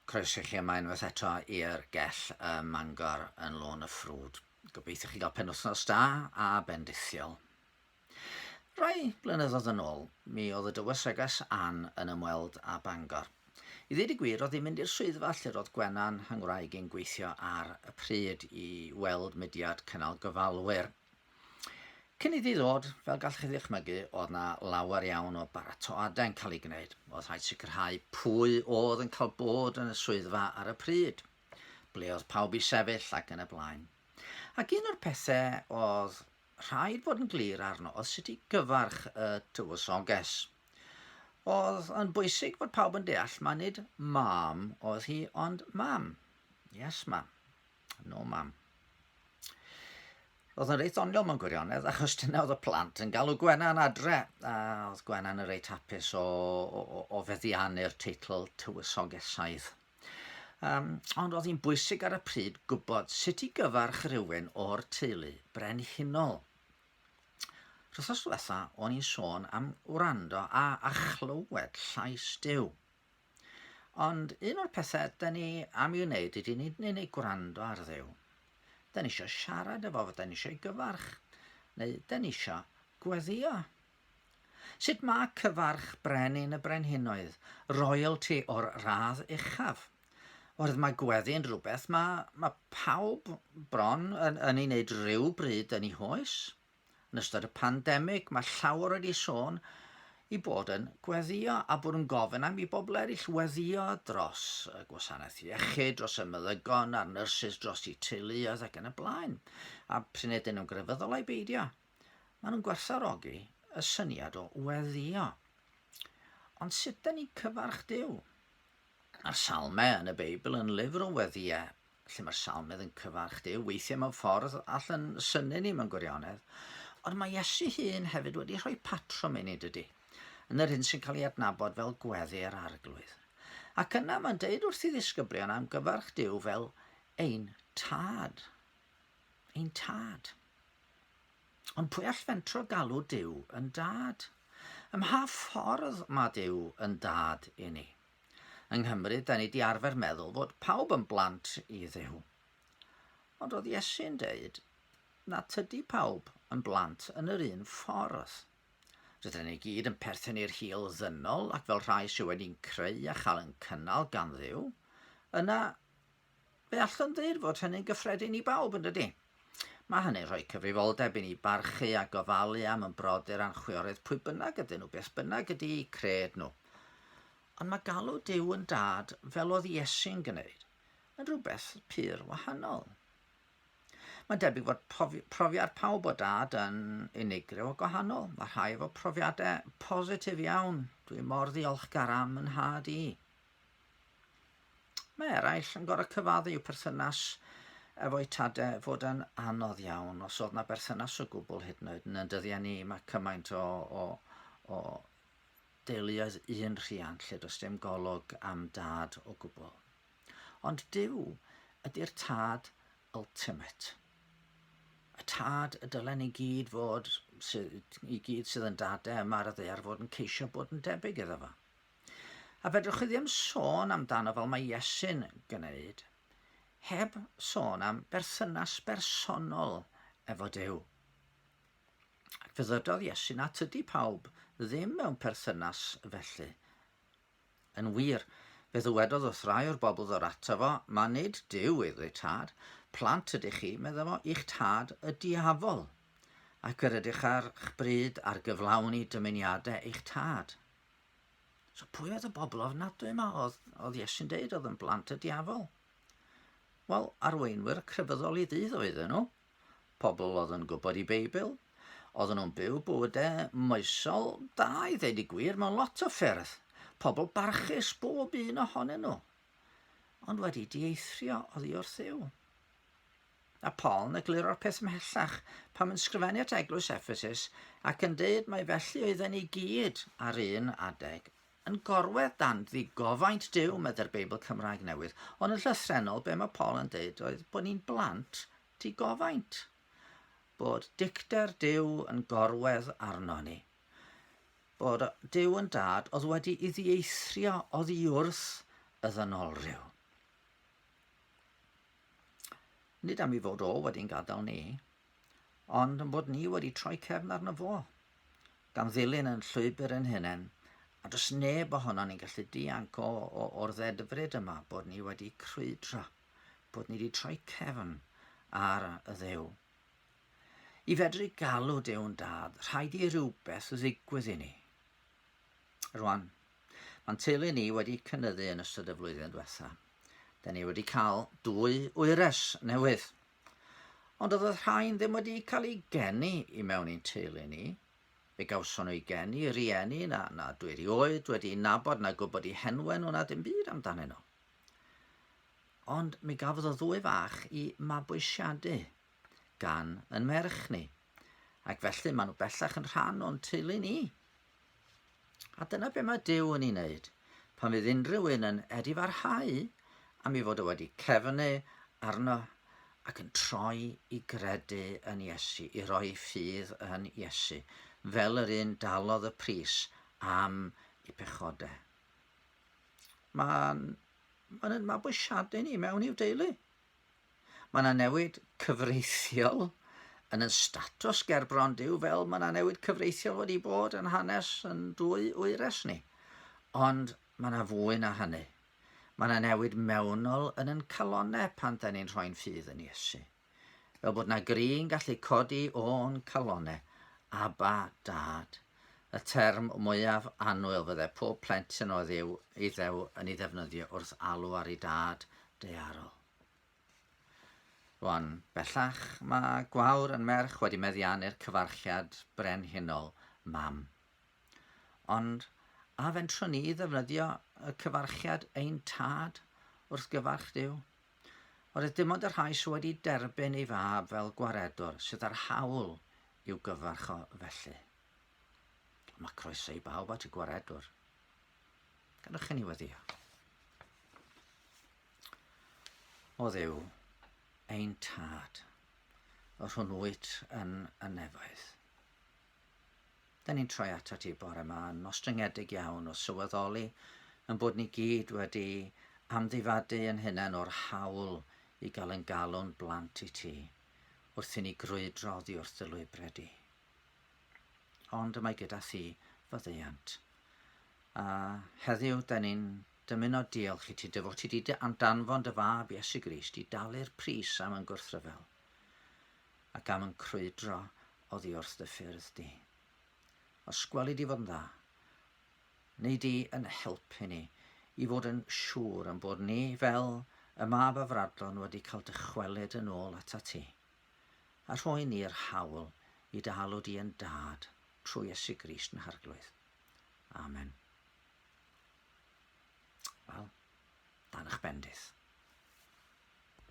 Croeso chi yma unwaith eto i'r Gell Mangor yn Lôn y Ffrwd. Gobeithio chi gael penwythnos da a bendithiol. Rai blynyddoedd yn ôl, mi oedd y dywysoges Ann yn ymweld â Bangor. I ddweud y gwir, oedd hi'n mynd i'r swyddfa lle roedd Gwenan yng Ngwraig yn gweithio ar y pryd i weld mudiad cynnal gyfalwyr. Cyn iddi ddod, fel gallwch chi ddychmygu, oedd na lawer iawn o baratoadau yn cael ei gwneud. Oedd rhaid sicrhau pwy oedd yn cael bod yn y swyddfa ar y pryd, ble oedd pawb i sefyll ac yn y blaen. Ac un o'r pethau oedd rhaid bod yn glir arno oedd sut i gyfarch y dywysoges. Oedd yn bwysig bod pawb yn deall ma nid mam oedd hi, ond mam. Yes, mam. No, mam. Oedd yn reit ddoniol mewn gwirionedd, achos dyna oedd y plant yn galw Gwenan adre, a oedd Gwenan yn reit hapus o feddiannu'r teitl tywysogesaidd. Ond oedd hi'n bwysig ar y pryd gwybod sut i gyfarch rhywun o'r teulu brenhinol. Rwythnos diwetha, o'n i'n sôn am wrando a chlywed llais Duw. Ond un o'r pethau da ni am i'w wneud ydy nid unig gwrando ar Dduw. Da ni eisiau siarad efo fo, da ni eisiau gyfarch, neu da ni eisiau gweddio. Sut mae cyfarch brenin y brenhinoedd, royalty o'r radd uchaf? Oherwydd mae gweddi'n rhywbeth mae pawb bron yn ei wneud ryw bryd yn ei hoes. Yn ystod y pandemig, mae llawer wedi sôn i bod yn gweddio a bod yn gofyn am i bobl eraill weddio dros y gwasanaeth iechyd, dros y meddygon a'r nyrsys dros eu teuluoedd ac yn y blaen. A pryn ydyn nhw'n grefyddol a'i beidio. Maen nhw'n gwerthfawrogi y syniad o weddio. Ond sut da ni cyfarch Duw? Mae'r salmau yn y Beibl yn lyfr o weddiau, lle mae'r salmedd yn cyfarch Duw, weithiau mewn ffordd allan synu ni mewn gwirionedd. Ond mae Iesu hun hefyd wedi rhoi patrwm i ni dydy, yn yr hyn sy'n cael ei adnabod fel gweddi'r arglwydd. Ac yna mae'n deud wrth i ddisgyblion am gyfarch Duw fel ein tad. Ein tad. Ond pwy all fentro galw Duw yn dad? Ym mha ffordd mae Duw yn dad i ni? Yng Nghymru, da ni wedi arfer meddwl fod pawb yn blant i Dduw. Ond oedd Iesu'n deud na tydi pawb yn blant yn yr un ffordd. Rydyn ni gyd yn perthyn i'r hil ddynol ac fel rhai sydd wedi'n creu a chael yn cynnal gan Dduw, yna fe allwn ddeud fod hynny'n gyffredin i bawb yn dydy. Mae hynny'n rhoi cyfrifoldeb i ni barchu a gofalu am yn brodyr a'n chwiorydd pwy bynnag ydyn nhw, beth bynnag ydy cred nhw. Ond mae galw Duw yn dad fel oedd Iesu'n gwneud yn rhywbeth pur wahanol. Mae'n debyg fod profiad pawb o dad yn unigryw o gwahanol. Mae rhai efo profiadau positif iawn. Dwi mor ddiolchgar am yn had i. Mae eraill yn gorau cyfaddu i'w perthynas efo'u tadau fod yn anodd iawn os oedd na berthynas o gwbl hyd yn oed. Yn y dyddiau ni, mae cymaint o deuluoedd un rhiant lle does dim golwg am dad o gwbl. Ond Duw ydy'r tad ultimate. Y tad y dylen i gyd sydd yn dadau yma ar y ddaear fod yn ceisio bod yn debyg iddo fo. A fedrwch chi ddim sôn amdano fel mae Iesu'n gwneud, heb sôn am berthynas bersonol efo Duw. Ac fe ddydodd Iesu na tydi pawb ddim mewn perthynas felly. Yn wir, fe ddwedodd wrth rai o'r bobl ddod ato fo, mae nid Duw yw ei tad, plant ydych chi, meddwl fo, i'ch tad y diafol, ac yr ydych ar eich bryd ar gyflawni dymuniadau eich tad. So pwy oedd y bobl ofnadwy yma oedd Iesu'n deud oedd yn blant y diafol? Wel, arweinwyr crefyddol i ddydd oedden nhw. Pobl oedd yn gwybod i Beibl. Oedden nhw'n byw bywydau moesol da i ddeud i gwir mewn lot o ffyrdd. Pobl barchus bob un ohonyn nhw. Ond wedi dieithrio oddi wrth Dduw. A Paul yn egluro'r peth ymhellach pan yn sgrifennu at eglwys Ephesus ac yn deud mai felly oedden ni gyd ar un adeg yn gorwedd dan ddigofaint Duw, medde'r Beibl Cymraeg Newydd, ond yn llythrennol be mae Paul yn deud oedd bod ni'n blant digofaint. Bod dicter Duw yn gorwedd arno ni. Bod Duw yn dad oedd wedi i ddieithrio oddi wrth y ddynolryw. nid am ei fod o wedi'n gadael ni, ond yn bod ni wedi troi cefn arno fo, gan ddilyn yn llwybr yn hunain, a does neb ohono ni'n gallu dianc o'r ddedfryd yma bod ni wedi crwydro, bod ni wedi troi cefn ar y Dduw. I fedru galw Dyw'n dad, rhaid i rhywbeth ddigwydd i ni. Rwan, mae'n teulu ni wedi cynyddu yn ystod y flwyddyn diwethaf. Da ni wedi cael 2 wyres newydd. Ond oedd y rhain ddim wedi cael ei geni i mewn i'n teulu ni. Fe gawson nhw ei geni, rieni na dwi erioed wedi nabod na gwybod eu henwen nhw na dim byd amdanyn nhw. Ond mi gafodd y 2 fach i mabwysiadu gan yn merch ni, ac felly maen nhw bellach yn rhan o'n teulu ni. A dyna be mae Duw yn ei wneud, pan fydd unrhyw un yn edifarhau am ei fod o wedi cefnu arno ac yn troi i gredu yn Iesu, i roi ffydd yn Iesu, fel yr un dalodd y pris am ei pechodau. Mae'n mabwysiadu ni mewn i'w deulu. Mae yna newid cyfreithiol yn y statws gerbron Duw, fel mae yna newid cyfreithiol wedi bod yn hanes yn 2 wyres ni. Ond mae yna fwy na hynny. Mae yna newid mewnol yn yn calonnau pan da ni'n rhoi'n ffydd yn Iesu. Fel bod yna gri'n gallu codi o'n calonnau, Aba Dad. Y term mwyaf annwyl fydde pob plentyn o Dduw i Ddew yn ei ddefnyddio wrth alw ar ei dad daearol. Rwan, bellach mae Gwawr yn merch wedi meddiannu'r cyfarchiad brenhinol mam. Ond a fentrwn ni ddefnyddio y cyfarchiad ein tad wrth gyfarch Duw? Oherwydd dim ond yr rhai sydd wedi derbyn ei fab fel gwaredwr sydd ar hawl i'w gyfarch o felly. Mae croeso i bawb at y gwaredwr. Gadwch chi ni weddio. O Dduw, ein tad, o rhwnnwyd yn y nefoedd. Da ni'n troi atat ti bore yma yn ostryngedig iawn o sylweddoli yn bod ni gyd wedi amddifadu yn hunain o'r hawl i gael yn galw'n blant i ti wrth i ni grwydro oddi wrth dy lwybredi. Ond y mae gyda thi fyddeiant. A heddiw da ni'n dymuno diolch i ti dy fod ti wedi danfon dy fab Iesu Grist i dalu'r pris am yn gwrthryfel ac am yn crwydro oddi wrth dy ffyrdd di. Os gweli di fod yn dda, neu di yn helpu ni i fod yn siŵr yn bod ni fel y mab a fradlon wedi cael dychwelyd yn ôl ata ti, a rhoi ni'r hawl i dy alw di yn dad trwy Iesu Grist yn harglwydd. Amen. Wel, dan eich bendith.